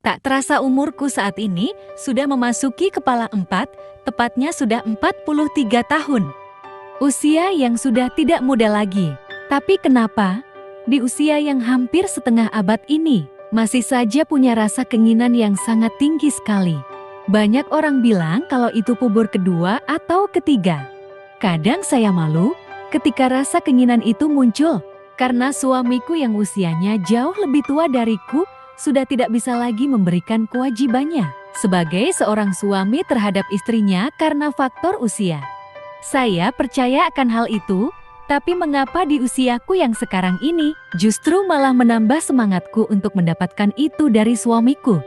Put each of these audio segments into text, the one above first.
Tak terasa umurku saat ini sudah memasuki kepala 4, tepatnya sudah 43 tahun. Usia yang sudah tidak muda lagi. Tapi kenapa? Di usia yang hampir setengah abad ini, masih saja punya rasa keinginan yang sangat tinggi sekali. Banyak orang bilang kalau itu puber kedua atau ketiga. Kadang saya malu ketika rasa keinginan itu muncul, karena suamiku yang usianya jauh lebih tua dariku sudah tidak bisa lagi memberikan kewajibannya sebagai seorang suami terhadap istrinya karena faktor usia. Saya percaya akan hal itu, tapi mengapa di usiaku yang sekarang ini justru malah menambah semangatku untuk mendapatkan itu dari suamiku?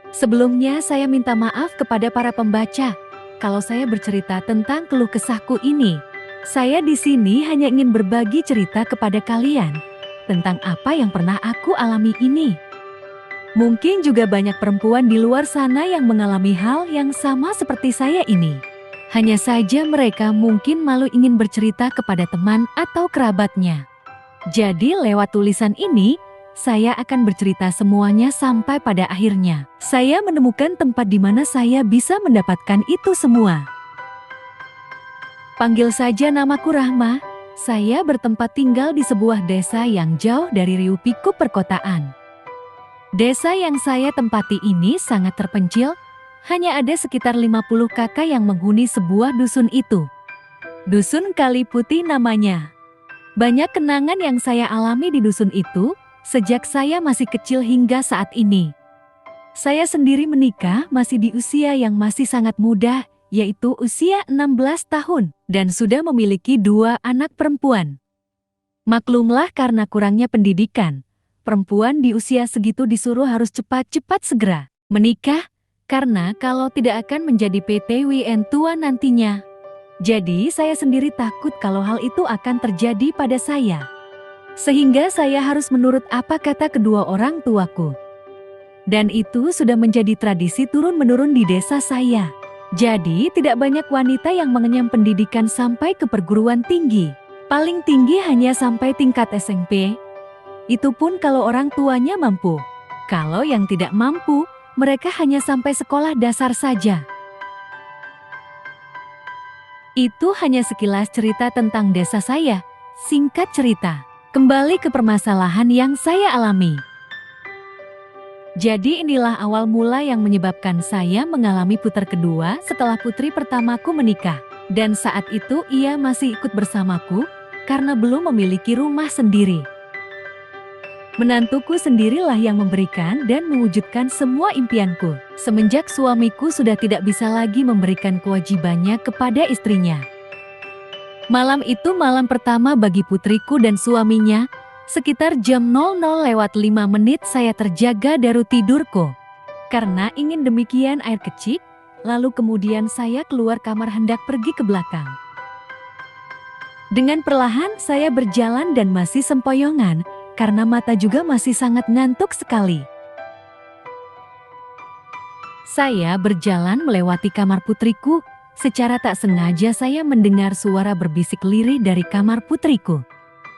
Sebelumnya saya minta maaf kepada para pembaca kalau saya bercerita tentang keluh kesahku ini. Saya di sini hanya ingin berbagi cerita kepada kalian tentang apa yang pernah aku alami ini. Mungkin juga banyak perempuan di luar sana yang mengalami hal yang sama seperti saya ini. Hanya saja mereka mungkin malu ingin bercerita kepada teman atau kerabatnya. Jadi lewat tulisan ini, saya akan bercerita semuanya sampai pada akhirnya saya menemukan tempat di mana saya bisa mendapatkan itu semua. Panggil saja namaku Rahma. Saya bertempat tinggal di sebuah desa yang jauh dari Riau-Pikuk perkotaan. Desa yang saya tempati ini sangat terpencil, hanya ada sekitar 50 kakak yang menghuni sebuah dusun itu. Dusun Kali Putih namanya. Banyak kenangan yang saya alami di dusun itu, sejak saya masih kecil hingga saat ini. Saya sendiri menikah masih di usia yang masih sangat muda, yaitu usia 16 tahun, dan sudah memiliki 2 anak perempuan. Maklumlah karena kurangnya pendidikan, perempuan di usia segitu disuruh harus cepat-cepat segera menikah, karena kalau tidak akan menjadi PTWN tua nantinya. Jadi saya sendiri takut kalau hal itu akan terjadi pada saya. Sehingga saya harus menurut apa kata kedua orang tuaku. Dan itu sudah menjadi tradisi turun-menurun di desa saya. Jadi tidak banyak wanita yang mengenyam pendidikan sampai ke perguruan tinggi. Paling tinggi hanya sampai tingkat SMP. Itu pun kalau orang tuanya mampu. Kalau yang tidak mampu, mereka hanya sampai sekolah dasar saja. Itu hanya sekilas cerita tentang desa saya. Singkat cerita, kembali ke permasalahan yang saya alami. Jadi inilah awal mula yang menyebabkan saya mengalami putar kedua setelah putri pertamaku menikah. Dan saat itu ia masih ikut bersamaku karena belum memiliki rumah sendiri. Menantuku sendirilah yang memberikan dan mewujudkan semua impianku. Semenjak suamiku sudah tidak bisa lagi memberikan kewajibannya kepada istrinya. Malam itu malam pertama bagi putriku dan suaminya. Sekitar jam 00:05 saya terjaga dari tidurku. Karena ingin demikian air kecil, lalu kemudian saya keluar kamar hendak pergi ke belakang. Dengan perlahan saya berjalan dan masih sempoyongan, karena mata juga masih sangat ngantuk sekali. Saya berjalan melewati kamar putriku, secara tak sengaja saya mendengar suara berbisik lirih dari kamar putriku.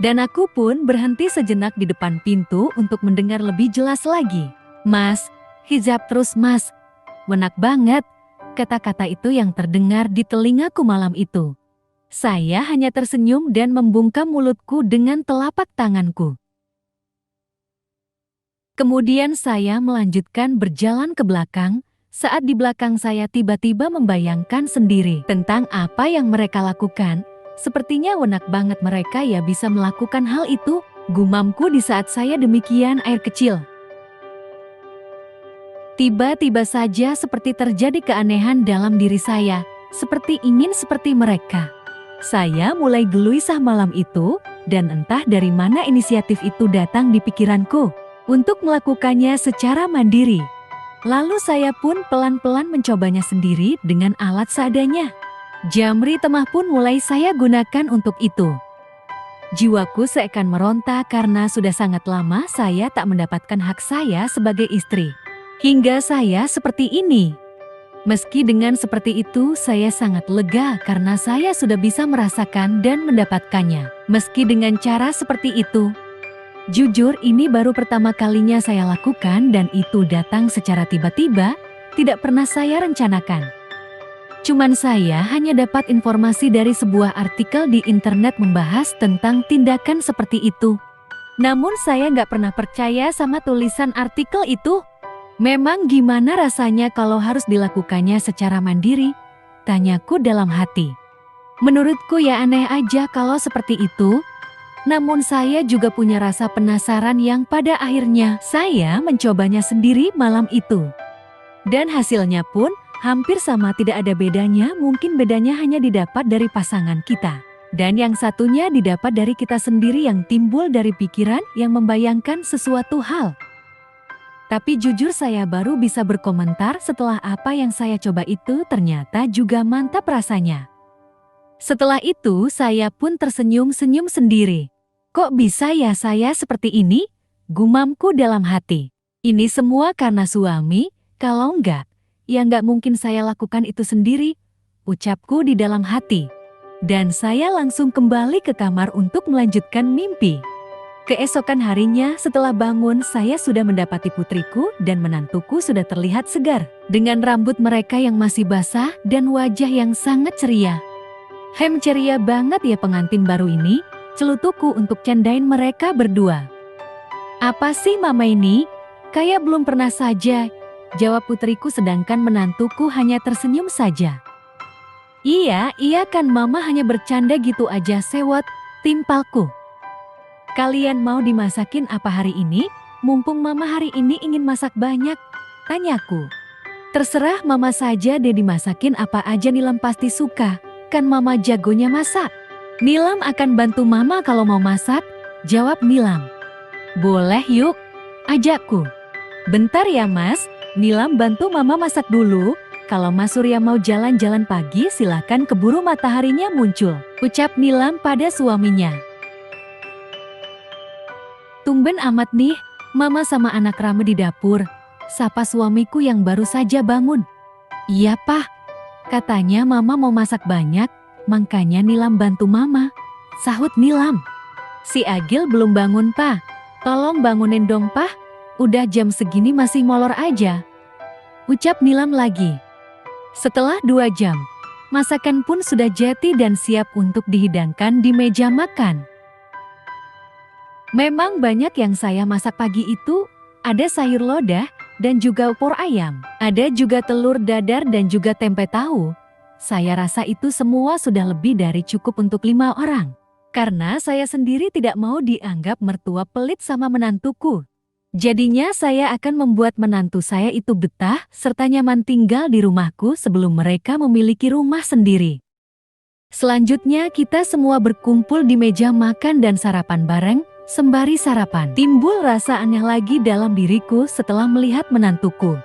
Dan aku pun berhenti sejenak di depan pintu untuk mendengar lebih jelas lagi. "Mas, hijab terus mas." "Enak banget," kata-kata itu yang terdengar di telingaku malam itu. Saya hanya tersenyum dan membungkam mulutku dengan telapak tanganku. Kemudian saya melanjutkan berjalan ke belakang, saat di belakang saya tiba-tiba membayangkan sendiri tentang apa yang mereka lakukan. Sepertinya enak banget mereka ya bisa melakukan hal itu, gumamku di saat saya demikian air kecil. Tiba-tiba saja seperti terjadi keanehan dalam diri saya, seperti ingin seperti mereka. Saya mulai gelisah malam itu, dan entah dari mana inisiatif itu datang di pikiranku untuk melakukannya secara mandiri. Lalu saya pun pelan-pelan mencobanya sendiri dengan alat seadanya. Jamri temah pun mulai saya gunakan untuk itu. Jiwaku seakan meronta karena sudah sangat lama saya tak mendapatkan hak saya sebagai istri. Hingga saya seperti ini. Meski dengan seperti itu saya sangat lega karena saya sudah bisa merasakan dan mendapatkannya. Meski dengan cara seperti itu. Jujur ini baru pertama kalinya saya lakukan dan itu datang secara tiba-tiba, tidak pernah saya rencanakan. Cuman saya hanya dapat informasi dari sebuah artikel di internet membahas tentang tindakan seperti itu. Namun saya nggak pernah percaya sama tulisan artikel itu. Memang gimana rasanya kalau harus dilakukannya secara mandiri? Tanyaku dalam hati. Menurutku ya aneh aja kalau seperti itu. Namun saya juga punya rasa penasaran yang pada akhirnya saya mencobanya sendiri malam itu. Dan hasilnya pun hampir sama, tidak ada bedanya, mungkin bedanya hanya didapat dari pasangan kita. Dan yang satunya didapat dari kita sendiri yang timbul dari pikiran yang membayangkan sesuatu hal. Tapi jujur saya baru bisa berkomentar setelah apa yang saya coba itu ternyata juga mantap rasanya. Setelah itu saya pun tersenyum-senyum sendiri. Kok bisa ya saya seperti ini? Gumamku dalam hati. Ini semua karena suami, kalau enggak, ya enggak mungkin saya lakukan itu sendiri, ucapku di dalam hati. Dan saya langsung kembali ke kamar untuk melanjutkan mimpi. Keesokan harinya setelah bangun saya sudah mendapati putriku dan menantuku sudah terlihat segar. Dengan rambut mereka yang masih basah dan wajah yang sangat ceria. Ceria banget ya pengantin baru ini, celutuku untuk candain mereka berdua. Apa sih mama ini? Kayak belum pernah saja, jawab putriku sedangkan menantuku hanya tersenyum saja. Iya kan mama hanya bercanda gitu aja sewot, timpalku. Kalian mau dimasakin apa hari ini? Mumpung mama hari ini ingin masak banyak, tanyaku. Terserah mama saja deh dimasakin apa aja, Nilam pasti suka, kan mama jagonya masak. Nilam akan bantu mama kalau mau masak, jawab Nilam. Boleh yuk, ajakku. Bentar ya mas, Nilam bantu mama masak dulu. Kalau Mas Surya mau jalan-jalan pagi silakan keburu mataharinya muncul, ucap Nilam pada suaminya. Tumben amat nih, mama sama anak rame di dapur, sapa suamiku yang baru saja bangun. Iya Pak, katanya mama mau masak banyak, makanya Nilam bantu mama, sahut Nilam. Si Agil belum bangun Pak, tolong bangunin dong Pak, udah jam segini masih molor aja, ucap Nilam lagi. Setelah 2 jam, masakan pun sudah jadi dan siap untuk dihidangkan di meja makan. Memang banyak yang saya masak pagi itu, ada sayur lodah dan juga opor ayam. Ada juga telur dadar dan juga tempe tahu. Saya rasa itu semua sudah lebih dari cukup untuk 5 orang. Karena saya sendiri tidak mau dianggap mertua pelit sama menantuku. Jadinya saya akan membuat menantu saya itu betah serta nyaman tinggal di rumahku sebelum mereka memiliki rumah sendiri. Selanjutnya kita semua berkumpul di meja makan dan sarapan bareng. Sembari sarapan, timbul rasa aneh lagi dalam diriku setelah melihat menantuku.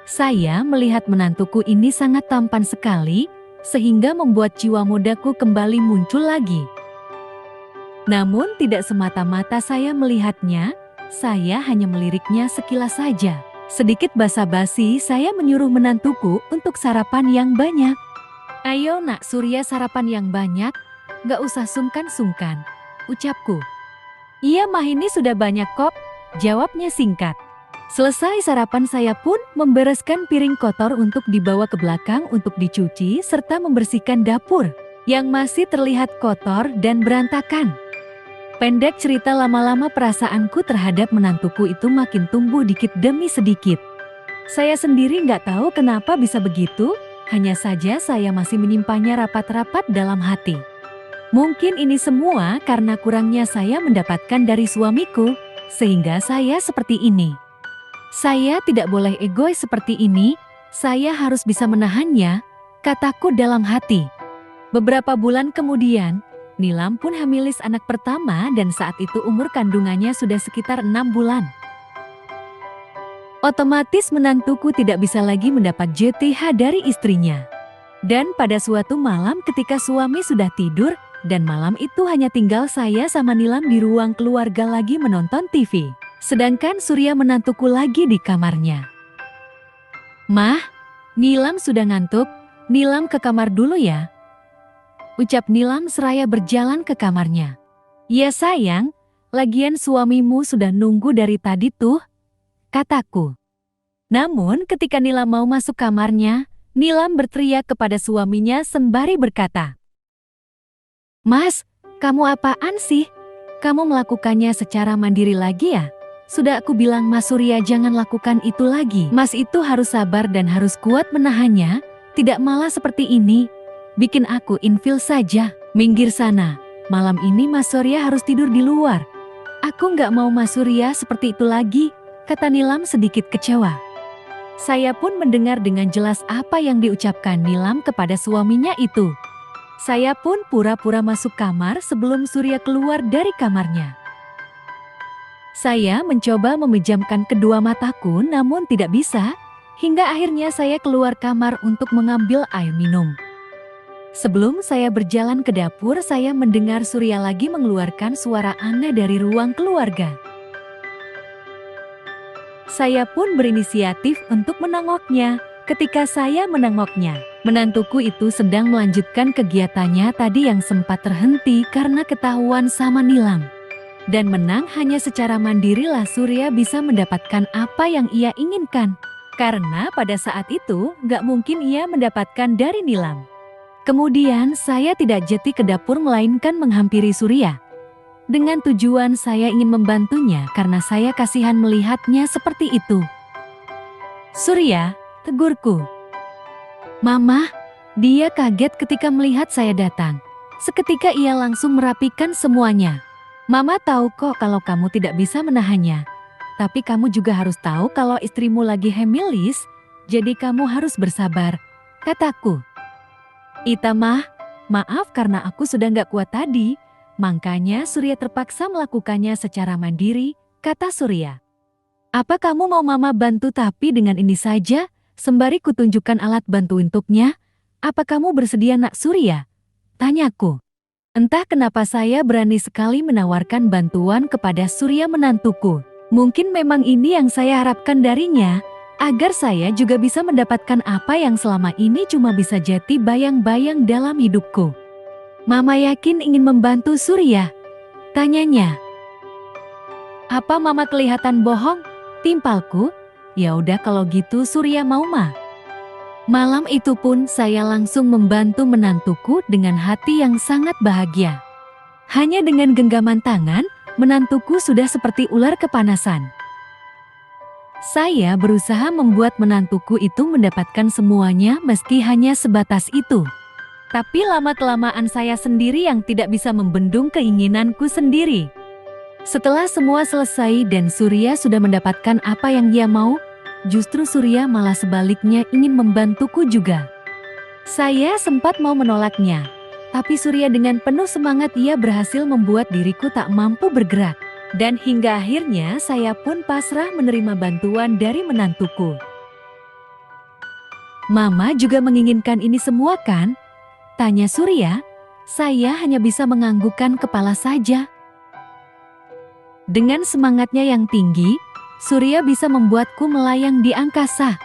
Saya melihat menantuku ini sangat tampan sekali, sehingga membuat jiwa mudaku kembali muncul lagi. Namun tidak semata-mata saya melihatnya, saya hanya meliriknya sekilas saja. Sedikit basa-basi saya menyuruh menantuku untuk sarapan yang banyak. Ayo nak Surya sarapan yang banyak, gak usah sungkan-sungkan, ucapku. Iya mah ini sudah banyak kok, jawabnya singkat. Selesai sarapan saya pun membereskan piring kotor untuk dibawa ke belakang untuk dicuci serta membersihkan dapur yang masih terlihat kotor dan berantakan. Pendek cerita lama-lama perasaanku terhadap menantuku itu makin tumbuh dikit demi sedikit. Saya sendiri nggak tahu kenapa bisa begitu, hanya saja saya masih menyimpannya rapat-rapat dalam hati. Mungkin ini semua karena kurangnya saya mendapatkan dari suamiku, sehingga saya seperti ini. Saya tidak boleh egois seperti ini, saya harus bisa menahannya, kataku dalam hati. Beberapa bulan kemudian, Nilam pun hamilis anak pertama dan saat itu umur kandungannya sudah sekitar 6 bulan. Otomatis menantuku tidak bisa lagi mendapat JTH dari istrinya. Dan pada suatu malam ketika suami sudah tidur, dan malam itu hanya tinggal saya sama Nilam di ruang keluarga lagi menonton TV. Sedangkan Surya menantuku lagi di kamarnya. Mah, Nilam sudah ngantuk, Nilam ke kamar dulu ya, ucap Nilam seraya berjalan ke kamarnya. Ya sayang, Lagian suamimu sudah nunggu dari tadi tuh, kataku. Namun ketika Nilam mau masuk kamarnya, Nilam berteriak kepada suaminya sembari berkata, "Mas, kamu apaan sih? Kamu melakukannya secara mandiri lagi ya? Sudah aku bilang Mas Surya jangan lakukan itu lagi. Mas itu harus sabar dan harus kuat menahannya, tidak malah seperti ini. Bikin aku ilfil saja. Minggir sana, malam ini Mas Surya harus tidur di luar. Aku nggak mau Mas Surya seperti itu lagi," kata Nilam sedikit kecewa. Saya pun mendengar dengan jelas apa yang diucapkan Nilam kepada suaminya itu. Saya pun pura-pura masuk kamar sebelum Surya keluar dari kamarnya. Saya mencoba memejamkan kedua mataku namun tidak bisa, hingga akhirnya saya keluar kamar untuk mengambil air minum. Sebelum saya berjalan ke dapur, saya mendengar Surya lagi mengeluarkan suara aneh dari ruang keluarga. Saya pun berinisiatif untuk menengoknya. Ketika saya menengoknya, menantuku itu sedang melanjutkan kegiatannya tadi yang sempat terhenti karena ketahuan sama Nilam. Dan menang hanya secara mandirilah Surya bisa mendapatkan apa yang ia inginkan. Karena pada saat itu gak mungkin ia mendapatkan dari Nilam. Kemudian saya tidak jeti ke dapur melainkan menghampiri Surya. Dengan tujuan saya ingin membantunya karena saya kasihan melihatnya seperti itu. "Surya," tegurku. "Mama," dia kaget ketika melihat saya datang. Seketika ia langsung merapikan semuanya. "Mama tahu kok kalau kamu tidak bisa menahannya. Tapi kamu juga harus tahu kalau istrimu lagi hemilis, jadi kamu harus bersabar," kataku. "Ita mah, maaf karena aku sudah gak kuat tadi, makanya Surya terpaksa melakukannya secara mandiri," kata Surya. "Apa kamu mau mama bantu tapi dengan ini saja?" Sembari kutunjukkan alat bantu untuknya. "Apa kamu bersedia nak Surya?" tanyaku. Entah kenapa saya berani sekali menawarkan bantuan kepada Surya menantuku. Mungkin memang ini yang saya harapkan darinya, agar saya juga bisa mendapatkan apa yang selama ini cuma bisa jadi bayang-bayang dalam hidupku. "Mama yakin ingin membantu Surya?" tanyanya. "Apa mama kelihatan bohong?" timpalku. "Ya udah kalau gitu Surya mau mah." Malam itu pun saya langsung membantu menantuku dengan hati yang sangat bahagia. Hanya dengan genggaman tangan, menantuku sudah seperti ular kepanasan. Saya berusaha membuat menantuku itu mendapatkan semuanya meski hanya sebatas itu. Tapi lama-kelamaan saya sendiri yang tidak bisa membendung keinginanku sendiri. Setelah semua selesai dan Surya sudah mendapatkan apa yang dia mau, justru Surya malah sebaliknya ingin membantuku juga. Saya sempat mau menolaknya, tapi Surya dengan penuh semangat ia berhasil membuat diriku tak mampu bergerak. Dan hingga akhirnya saya pun pasrah menerima bantuan dari menantuku. "Mama juga menginginkan ini semua kan?" tanya Surya. Saya hanya bisa menganggukkan kepala saja. Dengan semangatnya yang tinggi, Surya bisa membuatku melayang di angkasa.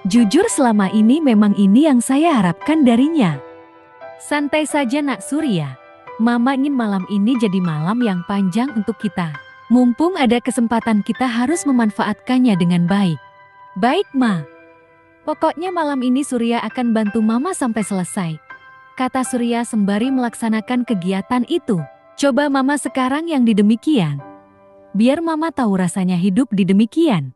Jujur selama ini memang ini yang saya harapkan darinya. "Santai saja nak Surya. Mama ingin malam ini jadi malam yang panjang untuk kita. Mumpung ada kesempatan kita harus memanfaatkannya dengan baik." "Baik Ma. Pokoknya malam ini Surya akan bantu Mama sampai selesai," kata Surya sembari melaksanakan kegiatan itu. "Coba Mama sekarang yang didemikian. Biar Mama tahu rasanya hidup di demikian."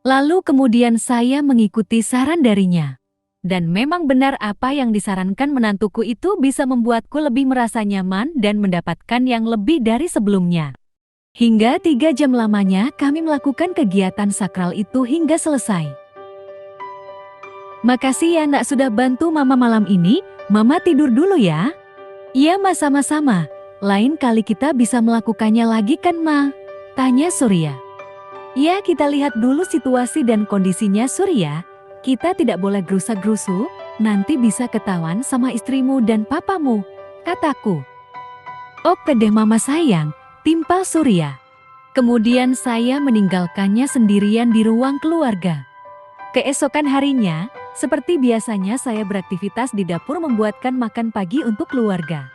Lalu kemudian saya mengikuti saran darinya. Dan memang benar apa yang disarankan menantuku itu bisa membuatku lebih merasa nyaman dan mendapatkan yang lebih dari sebelumnya. Hingga 3 jam lamanya kami melakukan kegiatan sakral itu hingga selesai. "Makasih ya nak sudah bantu Mama malam ini, Mama tidur dulu ya." "Iya Ma, sama-sama. Lain kali kita bisa melakukannya lagi kan Ma?" tanya Surya. "Ya kita lihat dulu situasi dan kondisinya Surya. Kita tidak boleh gerusa-gerusu, nanti bisa ketahuan sama istrimu dan papamu," kataku. "Oke deh Mama sayang," timpal Surya. Kemudian saya meninggalkannya sendirian di ruang keluarga. Keesokan harinya, seperti biasanya saya beraktivitas di dapur membuatkan makan pagi untuk keluarga.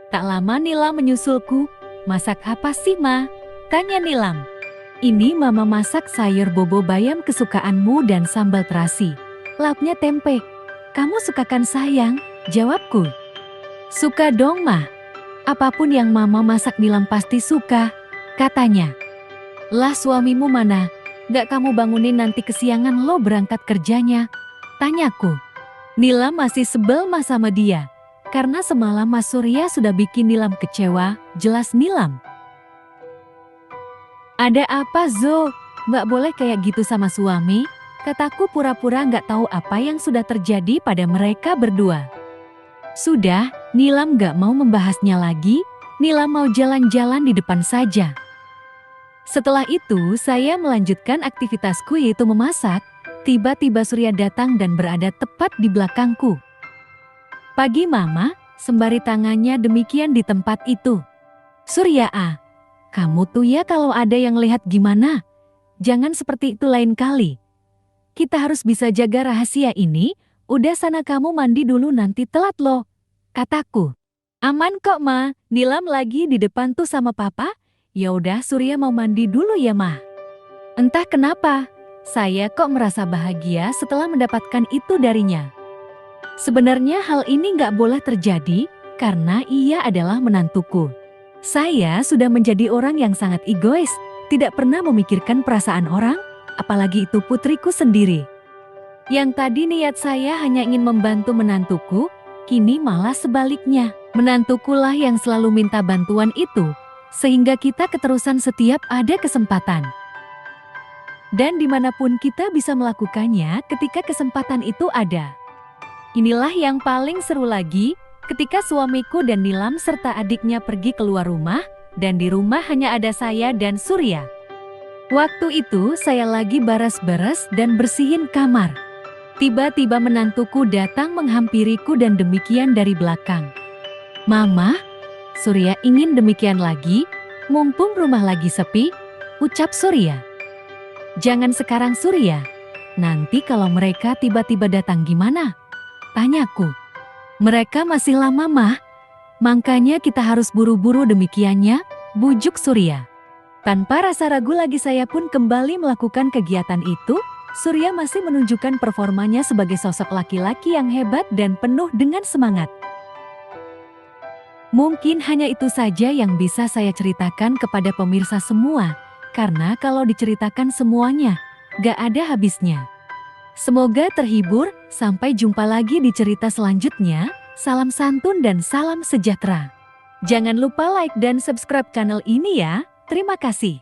Tak lama Nila menyusulku, Masak apa sih, Ma? Tanya Nilam. Ini Mama masak sayur bobo bayam kesukaanmu dan sambal terasi. Lauknya tempe. Kamu suka kan sayang? Jawabku. Suka dong, Ma. Apapun yang Mama masak Nilam pasti suka, katanya. Lah suamimu mana? Gak kamu bangunin nanti kesiangan lo berangkat kerjanya? Tanyaku. Nilam masih sebel Mas sama dia. Karena semalam Mas Surya sudah bikin Nilam kecewa, jelas Nilam. Ada apa Zo? Gak boleh kayak gitu sama suami, kataku pura-pura gak tahu apa yang sudah terjadi pada mereka berdua. Sudah, Nilam gak mau membahasnya lagi, Nilam mau jalan-jalan di depan saja. Setelah itu saya melanjutkan aktivitasku yaitu memasak, tiba-tiba Surya datang dan berada tepat di belakangku. Pagi Mama, sembari tangannya demikian di tempat itu. Surya kamu tuh ya kalau ada yang lihat gimana? Jangan seperti itu lain kali. Kita harus bisa jaga rahasia ini, udah sana kamu mandi dulu nanti telat loh, kataku. Aman kok Ma, Nilam lagi di depan tuh sama Papa. Ya udah Surya mau mandi dulu ya Ma. Entah kenapa, saya kok merasa bahagia setelah mendapatkan itu darinya. Sebenarnya hal ini gak boleh terjadi karena ia adalah menantuku. Saya sudah menjadi orang yang sangat egois, tidak pernah memikirkan perasaan orang, apalagi itu putriku sendiri. Yang tadi niat saya hanya ingin membantu menantuku, kini malah sebaliknya. Menantukulah yang selalu minta bantuan itu, sehingga kita keterusan setiap ada kesempatan. Dan dimanapun kita bisa melakukannya ketika kesempatan itu ada. Inilah yang paling seru lagi, ketika suamiku dan Nilam serta adiknya pergi keluar rumah, dan di rumah hanya ada saya dan Surya. Waktu itu saya lagi baras-baras dan bersihin kamar. Tiba-tiba menantuku datang menghampiriku dan demikian dari belakang. Mama, Surya ingin demikian lagi, mumpung rumah lagi sepi, ucap Surya. Jangan sekarang Surya, nanti kalau mereka tiba-tiba datang gimana? Tanyaku. Mereka masih lama Mah, makanya kita harus buru-buru demikiannya, bujuk Surya. Tanpa rasa ragu lagi saya pun kembali melakukan kegiatan itu, Surya masih menunjukkan performanya sebagai sosok laki-laki yang hebat dan penuh dengan semangat. Mungkin hanya itu saja yang bisa saya ceritakan kepada pemirsa semua, karena kalau diceritakan semuanya, gak ada habisnya. Semoga terhibur, sampai jumpa lagi di cerita selanjutnya, salam santun dan salam sejahtera. Jangan lupa like dan subscribe channel ini ya, terima kasih.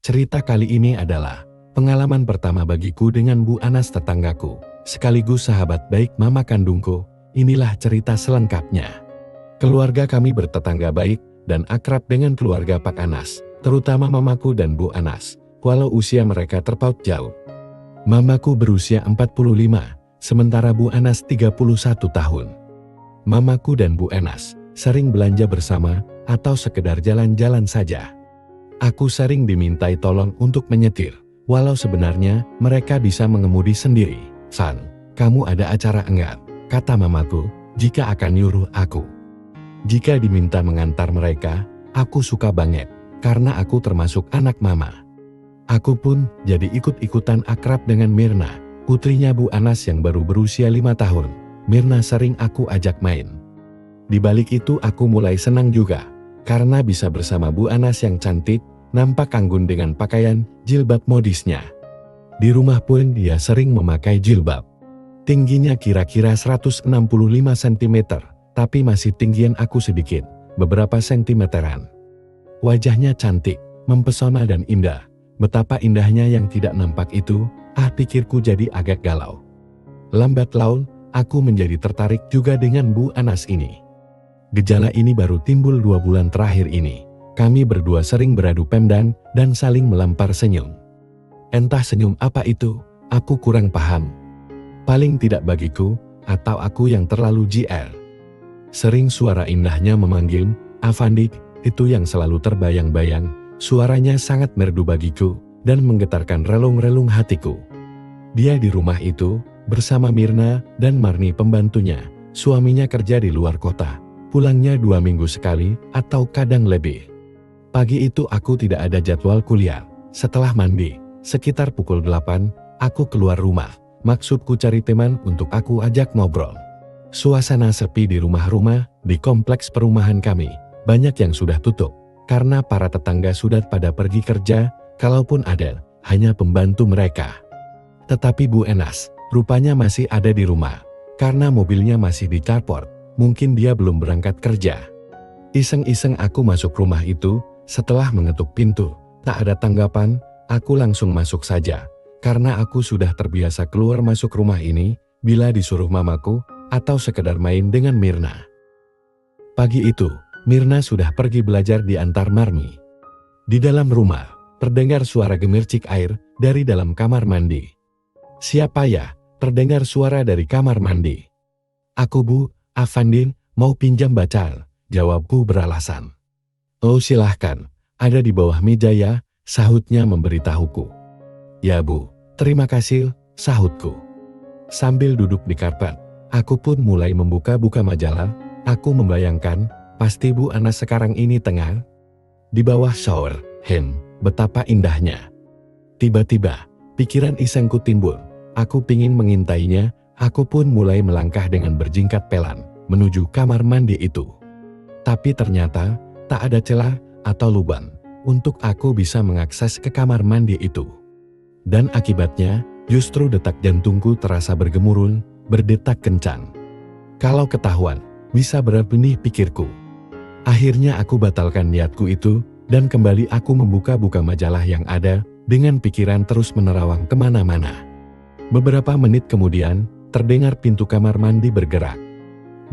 Cerita kali ini adalah pengalaman pertama bagiku dengan Bu Anas tetanggaku, sekaligus sahabat baik mama kandungku. Inilah cerita selengkapnya. Keluarga kami bertetangga baik dan akrab dengan keluarga Pak Anas, terutama mamaku dan Bu Anas, walau usia mereka terpaut jauh. Mamaku berusia 45, sementara Bu Anas 31 tahun. Mamaku dan Bu Anas sering belanja bersama atau sekedar jalan-jalan saja. Aku sering dimintai tolong untuk menyetir, walau sebenarnya mereka bisa mengemudi sendiri. San, kamu ada acara enggak? Kata mamaku, jika akan nyuruh aku. Jika diminta mengantar mereka, aku suka banget, karena aku termasuk anak mama. Aku pun jadi ikut-ikutan akrab dengan Mirna, putrinya Bu Anas yang baru berusia 5 tahun. Mirna sering aku ajak main. Di balik itu aku mulai senang juga, karena bisa bersama Bu Anas yang cantik, nampak anggun dengan pakaian jilbab modisnya. Di rumah pun dia sering memakai jilbab. Tingginya kira-kira 165 cm, tapi masih tinggian aku sedikit, beberapa sentimeteran. Wajahnya cantik, mempesona dan indah. Betapa indahnya yang tidak nampak itu, pikirku jadi agak galau. Lambat laun, aku menjadi tertarik juga dengan Bu Anas ini. Gejala ini baru timbul 2 bulan terakhir ini. Kami berdua sering beradu pemdan dan saling melempar senyum. Entah senyum apa itu, aku kurang paham. Paling tidak bagiku, atau aku yang terlalu GR. Sering suara indahnya memanggil, Avandik, itu yang selalu terbayang-bayang. Suaranya sangat merdu bagiku, dan menggetarkan relung-relung hatiku. Dia di rumah itu, bersama Mirna dan Marni pembantunya. Suaminya kerja di luar kota, pulangnya 2 minggu sekali, atau kadang lebih. Pagi itu aku tidak ada jadwal kuliah. Setelah mandi, sekitar pukul 8, aku keluar rumah. Maksudku cari teman untuk aku ajak ngobrol. Suasana sepi di rumah-rumah di kompleks perumahan kami. Banyak yang sudah tutup, karena para tetangga sudah pada pergi kerja, kalaupun ada, hanya pembantu mereka. Tetapi Bu Enas, rupanya masih ada di rumah, karena mobilnya masih di carport, mungkin dia belum berangkat kerja. Iseng-iseng aku masuk rumah itu. Setelah mengetuk pintu, tak ada tanggapan, aku langsung masuk saja. Karena aku sudah terbiasa keluar masuk rumah ini, bila disuruh mamaku, atau sekedar main dengan Mirna. Pagi itu, Mirna sudah pergi belajar di antar Marmi. Di dalam rumah, terdengar suara gemercik air dari dalam kamar mandi. Siapa ya? Terdengar suara dari kamar mandi. Aku Bu, Afandin, mau pinjam bacal, jawabku beralasan. Oh silahkan, ada di bawah meja ya, sahutnya memberitahuku. Ya Bu, terima kasih, sahutku. Sambil duduk di karpet, aku pun mulai membuka-buka majalah. Aku membayangkan, pasti Bu Anas sekarang ini tengah di bawah shower, betapa indahnya. Tiba-tiba, pikiran isengku timbul. Aku pingin mengintainya, aku pun mulai melangkah dengan berjingkat pelan, menuju kamar mandi itu. Tapi ternyata, tak ada celah atau lubang untuk aku bisa mengakses ke kamar mandi itu. Dan akibatnya, justru detak jantungku terasa bergemuruh, berdetak kencang. Kalau ketahuan, bisa berbenih pikirku. Akhirnya aku batalkan niatku itu, dan kembali aku membuka-buka majalah yang ada, dengan pikiran terus menerawang kemana-mana. Beberapa menit kemudian, terdengar pintu kamar mandi bergerak.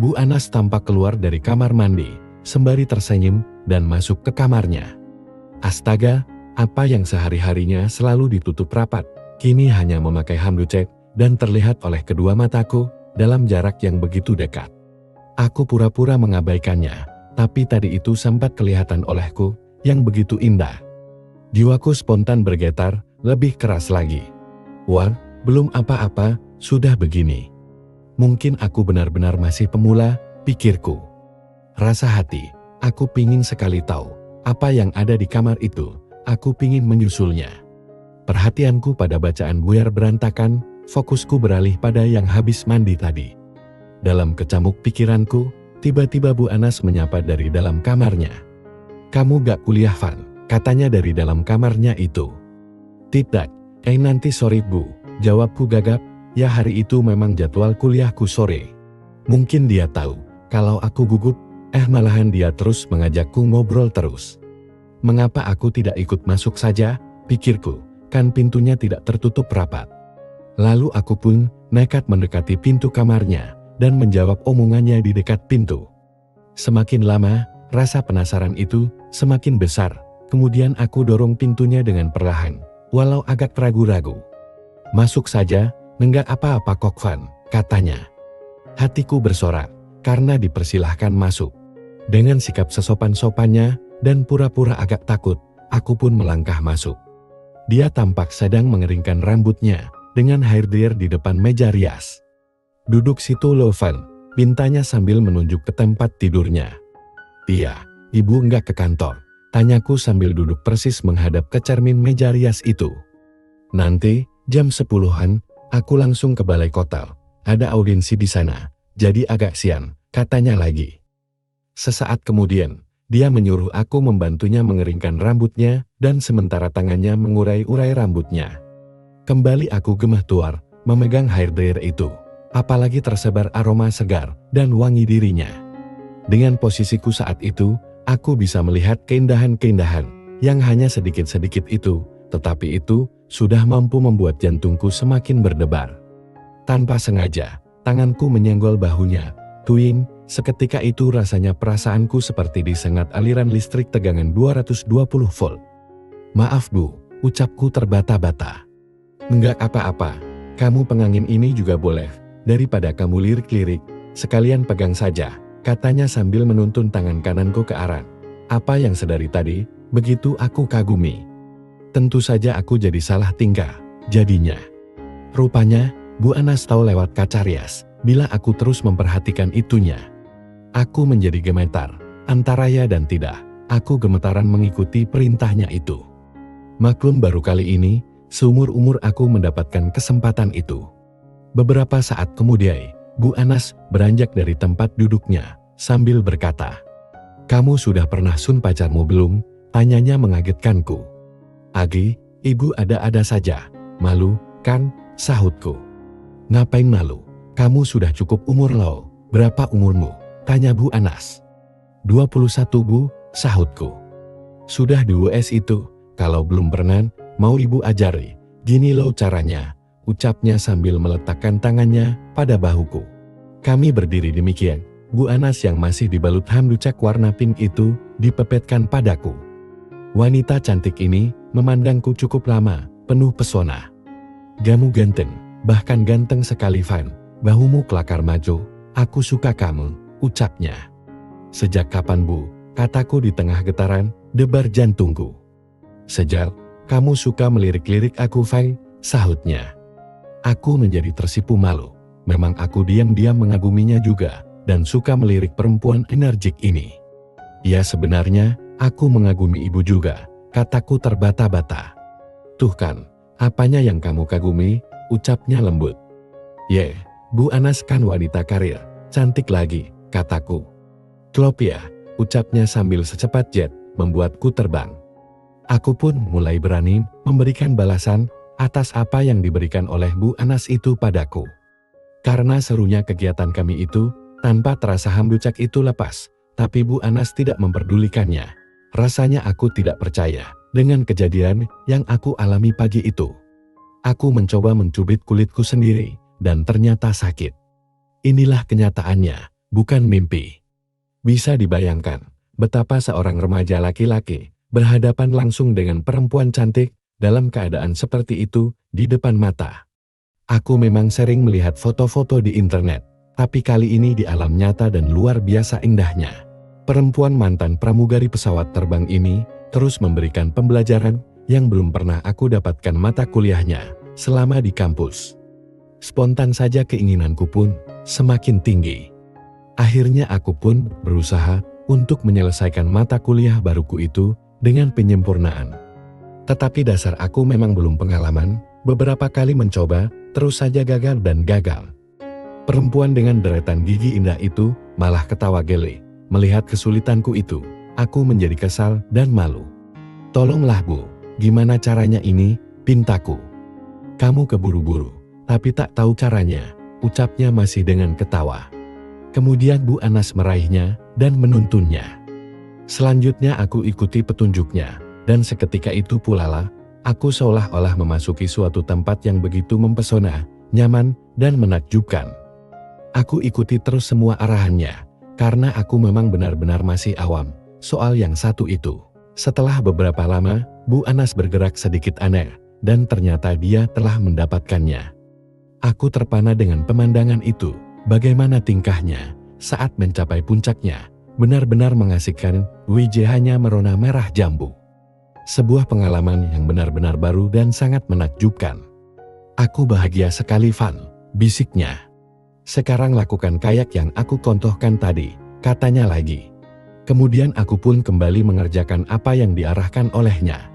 Bu Anas tampak keluar dari kamar mandi, sembari tersenyum dan masuk ke kamarnya. Astaga, apa yang sehari-harinya selalu ditutup rapat, kini hanya memakai handuk dan terlihat oleh kedua mataku dalam jarak yang begitu dekat. Aku pura-pura mengabaikannya, tapi tadi itu sempat kelihatan olehku yang begitu indah. Jiwaku spontan bergetar, lebih keras lagi. Wah, belum apa-apa, sudah begini. Mungkin aku benar-benar masih pemula, pikirku. Rasa hati, aku pingin sekali tahu apa yang ada di kamar itu. Aku pingin menyusulnya. Perhatianku pada bacaan buyar berantakan, fokusku beralih pada yang habis mandi tadi. Dalam kecamuk pikiranku, tiba-tiba Bu Anas menyapa dari dalam kamarnya. Kamu gak kuliah Van? Katanya dari dalam kamarnya itu. Tidak, nanti sore Bu, jawabku gagap. Ya hari itu memang jadwal kuliahku sore. Mungkin dia tahu kalau aku gugup. Malahan dia terus mengajakku ngobrol terus. Mengapa aku tidak ikut masuk saja, pikirku, kan pintunya tidak tertutup rapat. Lalu aku pun nekat mendekati pintu kamarnya, dan menjawab omongannya di dekat pintu. Semakin lama, rasa penasaran itu semakin besar, kemudian aku dorong pintunya dengan perlahan, walau agak ragu-ragu. Masuk saja, nenggak apa-apa kok Van, katanya. Hatiku bersorak, karena dipersilahkan masuk. Dengan sikap sesopan-sopannya dan pura-pura agak takut, aku pun melangkah masuk. Dia tampak sedang mengeringkan rambutnya dengan hair dryer di depan meja rias. Duduk situ loh Van, pintanya sambil menunjuk ke tempat tidurnya. Iya, ibu enggak ke kantor, tanyaku sambil duduk persis menghadap ke cermin meja rias itu. Nanti, jam 10-an, aku langsung ke balai kota, ada audiensi di sana, jadi agak siang, katanya lagi. Sesaat kemudian, dia menyuruh aku membantunya mengeringkan rambutnya dan sementara tangannya mengurai-urai rambutnya. Kembali aku gemah tuar, memegang hair dryer itu. Apalagi tersebar aroma segar dan wangi dirinya. Dengan posisiku saat itu, aku bisa melihat keindahan-keindahan yang hanya sedikit-sedikit itu, tetapi itu sudah mampu membuat jantungku semakin berdebar. Tanpa sengaja, tanganku menyenggol bahunya. Tuing, seketika itu rasanya perasaanku seperti disengat aliran listrik tegangan 220 volt. Maaf Bu, ucapku terbata-bata. Enggak apa-apa, kamu pengangin ini juga boleh, daripada kamu lirik-lirik, sekalian pegang saja, katanya sambil menuntun tangan kananku ke arah. Apa yang sedari tadi, begitu aku kagumi. Tentu saja aku jadi salah tingkah, jadinya. Rupanya, Bu Anas tahu lewat kaca rias, bila aku terus memperhatikan itunya. Aku menjadi gemetar, antara ya dan tidak. Aku gemetaran mengikuti perintahnya itu. Maklum baru kali ini, seumur-umur aku mendapatkan kesempatan itu. Beberapa saat kemudian, Bu Anas beranjak dari tempat duduknya, sambil berkata, "Kamu sudah pernah sun pacarmu belum?" Tanyanya mengagetkanku. "Agi, ibu ada-ada saja. Malu, kan?" sahutku. "Ngapain malu? Kamu sudah cukup umur loh. Berapa umurmu?" tanya Bu Anas. 21 Bu, sahutku. "Sudah di US itu, kalau belum pernah, mau ibu ajari. Gini loh caranya," ucapnya sambil meletakkan tangannya pada bahuku. Kami berdiri demikian. Bu Anas yang masih dibalut handuk warna pink itu dipepetkan padaku. Wanita cantik ini memandangku cukup lama, penuh pesona. "Kamu ganteng, bahkan ganteng sekali Van. Bahumu kelakar maju, aku suka kamu," ucapnya. "Sejak kapan Bu?" kataku di tengah getaran debar jantungku. "Sejak kamu suka melirik-lirik aku Van," sahutnya. Aku menjadi tersipu malu. Memang aku diam-diam mengaguminya juga, dan suka melirik perempuan energik ini. "Ya sebenarnya, aku mengagumi ibu juga," kataku terbata-bata. "Tuh kan, apanya yang kamu kagumi?" ucapnya lembut. "Ye, Bu Anas kan wanita karir, cantik lagi," kataku. "Klop ya," ucapnya sambil secepat jet, membuatku terbang. Aku pun mulai berani memberikan balasan atas apa yang diberikan oleh Bu Anas itu padaku. Karena serunya kegiatan kami itu, tanpa terasa hambucak itu lepas, tapi Bu Anas tidak memperdulikannya. Rasanya aku tidak percaya dengan kejadian yang aku alami pagi itu. Aku mencoba mencubit kulitku sendiri, dan ternyata sakit. Inilah kenyataannya, bukan mimpi. Bisa dibayangkan betapa seorang remaja laki-laki berhadapan langsung dengan perempuan cantik dalam keadaan seperti itu di depan mata. Aku memang sering melihat foto-foto di internet, tapi kali ini di alam nyata dan luar biasa indahnya. Perempuan mantan pramugari pesawat terbang ini terus memberikan pembelajaran yang belum pernah aku dapatkan mata kuliahnya selama di kampus. Spontan saja keinginanku pun semakin tinggi. Akhirnya aku pun berusaha untuk menyelesaikan mata kuliah baruku itu dengan penyempurnaan. Tetapi dasar aku memang belum pengalaman, beberapa kali mencoba, terus saja gagal dan gagal. Perempuan dengan deretan gigi indah itu malah ketawa gele. Melihat kesulitanku itu, aku menjadi kesal dan malu. "Tolonglah Bu, gimana caranya ini?" pintaku. "Kamu keburu-buru, tapi tak tahu caranya," ucapnya masih dengan ketawa. Kemudian Bu Anas meraihnya dan menuntunnya. Selanjutnya aku ikuti petunjuknya, dan seketika itu pula lah, aku seolah-olah memasuki suatu tempat yang begitu mempesona, nyaman, dan menakjubkan. Aku ikuti terus semua arahannya, karena aku memang benar-benar masih awam soal yang satu itu. Setelah beberapa lama, Bu Anas bergerak sedikit aneh, dan ternyata dia telah mendapatkannya. Aku terpana dengan pemandangan itu, bagaimana tingkahnya saat mencapai puncaknya, benar-benar mengasihkan, wajahnya merona merah jambu. Sebuah pengalaman yang benar-benar baru dan sangat menakjubkan. "Aku bahagia sekali Van," bisiknya. "Sekarang lakukan kayak yang aku contohkan tadi," katanya lagi. Kemudian aku pun kembali mengerjakan apa yang diarahkan olehnya.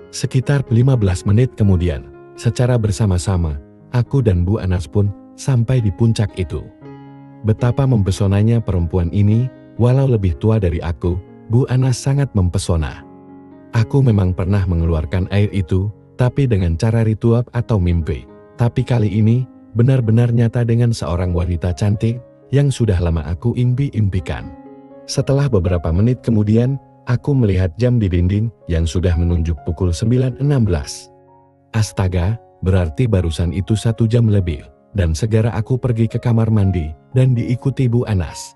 Sekitar 15 menit kemudian, secara bersama-sama, aku dan Bu Anas pun sampai di puncak itu. Betapa mempesonanya perempuan ini, walau lebih tua dari aku, Bu Anas sangat mempesona. Aku memang pernah mengeluarkan air itu, tapi dengan cara ritual atau mimpi. Tapi kali ini, benar-benar nyata dengan seorang wanita cantik, yang sudah lama aku impi-impikan. Setelah beberapa menit kemudian, aku melihat jam di dinding, yang sudah menunjuk pukul 9.16. Astaga, berarti barusan itu 1 jam lebih, dan segera aku pergi ke kamar mandi, dan diikuti Bu Anas.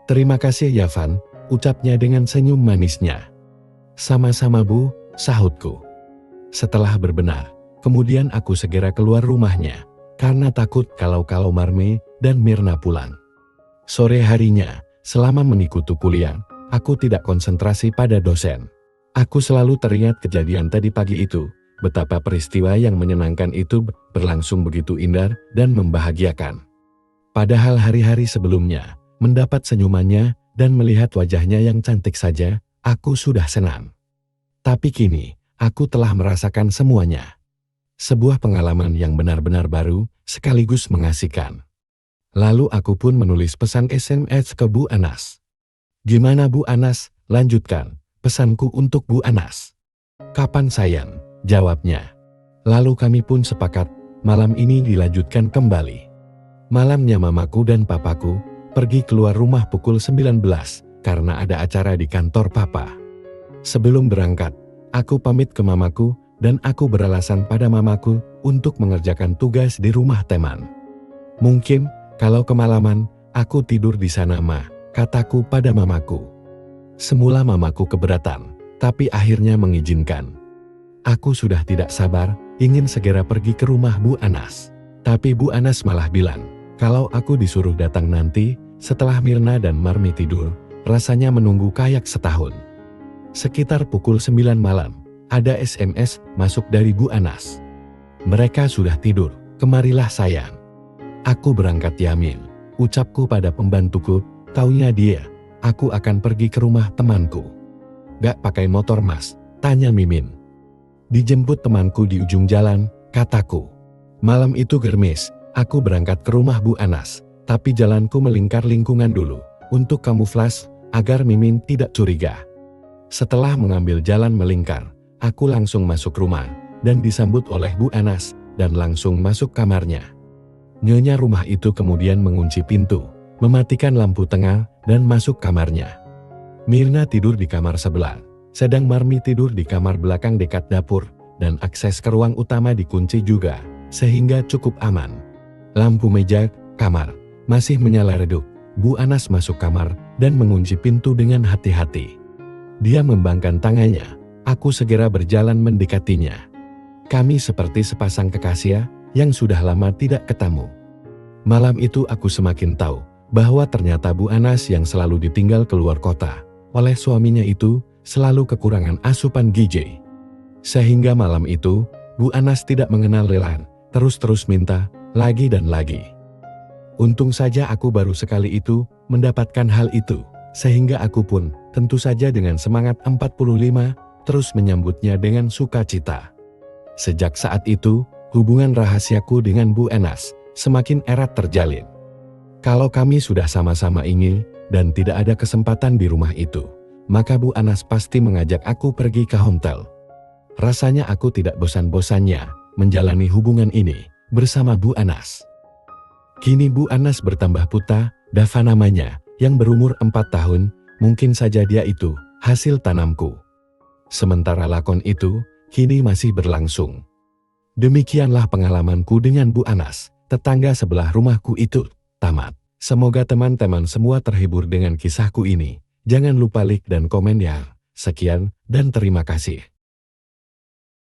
"Terima kasih ya Van," ucapnya dengan senyum manisnya. "Sama-sama Bu," sahutku. Setelah berbenar, kemudian aku segera keluar rumahnya, karena takut kalau Marme dan Mirna pulang. Sore harinya, selama mengikuti kuliah, aku tidak konsentrasi pada dosen. Aku selalu teringat kejadian tadi pagi itu, betapa peristiwa yang menyenangkan itu berlangsung begitu indah dan membahagiakan. Padahal hari-hari sebelumnya, mendapat senyumannya dan melihat wajahnya yang cantik saja, aku sudah senang. Tapi kini, aku telah merasakan semuanya. Sebuah pengalaman yang benar-benar baru, sekaligus mengasihkan. Lalu aku pun menulis pesan SMS ke Bu Anas. "Gimana Bu Anas?" lanjutkan pesanku untuk Bu Anas. "Kapan sayang?" jawabnya. Lalu kami pun sepakat, malam ini dilanjutkan kembali. Malamnya mamaku dan papaku pergi keluar rumah pukul 19 karena ada acara di kantor papa. Sebelum berangkat, aku pamit ke mamaku dan aku beralasan pada mamaku untuk mengerjakan tugas di rumah teman. "Mungkin kalau kemalaman, aku tidur di sana Ma," kataku pada mamaku. Semula mamaku keberatan, tapi akhirnya mengizinkan. Aku sudah tidak sabar, ingin segera pergi ke rumah Bu Anas. Tapi Bu Anas malah bilang, kalau aku disuruh datang nanti, setelah Mirna dan Marmi tidur, rasanya menunggu kayak setahun. Sekitar pukul 9 malam, ada SMS masuk dari Bu Anas. "Mereka sudah tidur, kemarilah sayang." "Aku berangkat Yamin," ucapku pada pembantuku, taunya dia, "aku akan pergi ke rumah temanku." "Gak pakai motor Mas?" tanya Mimin. "Dijemput temanku di ujung jalan," kataku. Malam itu germis, aku berangkat ke rumah Bu Anas, tapi jalanku melingkar lingkungan dulu, untuk kamuflas, agar Mimin tidak curiga. Setelah mengambil jalan melingkar, aku langsung masuk rumah, dan disambut oleh Bu Anas, dan langsung masuk kamarnya. Nyonya rumah itu kemudian mengunci pintu, mematikan lampu tengah, dan masuk kamarnya. Mirna tidur di kamar sebelah, sedang Marmi tidur di kamar belakang dekat dapur, dan akses ke ruang utama dikunci juga, sehingga cukup aman. Lampu meja kamar masih menyala redup. Bu Anas masuk kamar dan mengunci pintu dengan hati-hati. Dia membangkang tangannya, aku segera berjalan mendekatinya. Kami seperti sepasang kekasih yang sudah lama tidak ketemu. Malam itu aku semakin tahu bahwa ternyata Bu Anas yang selalu ditinggal keluar kota oleh suaminya itu selalu kekurangan asupan gizi. Sehingga malam itu, Bu Anas tidak mengenal lelah, terus-terus minta, lagi dan lagi. Untung saja aku baru sekali itu mendapatkan hal itu, sehingga aku pun, tentu saja dengan semangat 45, terus menyambutnya dengan sukacita. Sejak saat itu, hubungan rahasiaku dengan Bu Anas semakin erat terjalin. Kalau kami sudah sama-sama ingin, dan tidak ada kesempatan di rumah itu, maka Bu Anas pasti mengajak aku pergi ke hotel. Rasanya aku tidak bosan-bosannya menjalani hubungan ini bersama Bu Anas. Kini Bu Anas bertambah puta, Dava namanya, yang berumur 4 tahun, mungkin saja dia itu hasil tanamku. Sementara lakon itu kini masih berlangsung. Demikianlah pengalamanku dengan Bu Anas, tetangga sebelah rumahku itu, tamat. Semoga teman-teman semua terhibur dengan kisahku ini. Jangan lupa like dan komen ya. Sekian dan terima kasih.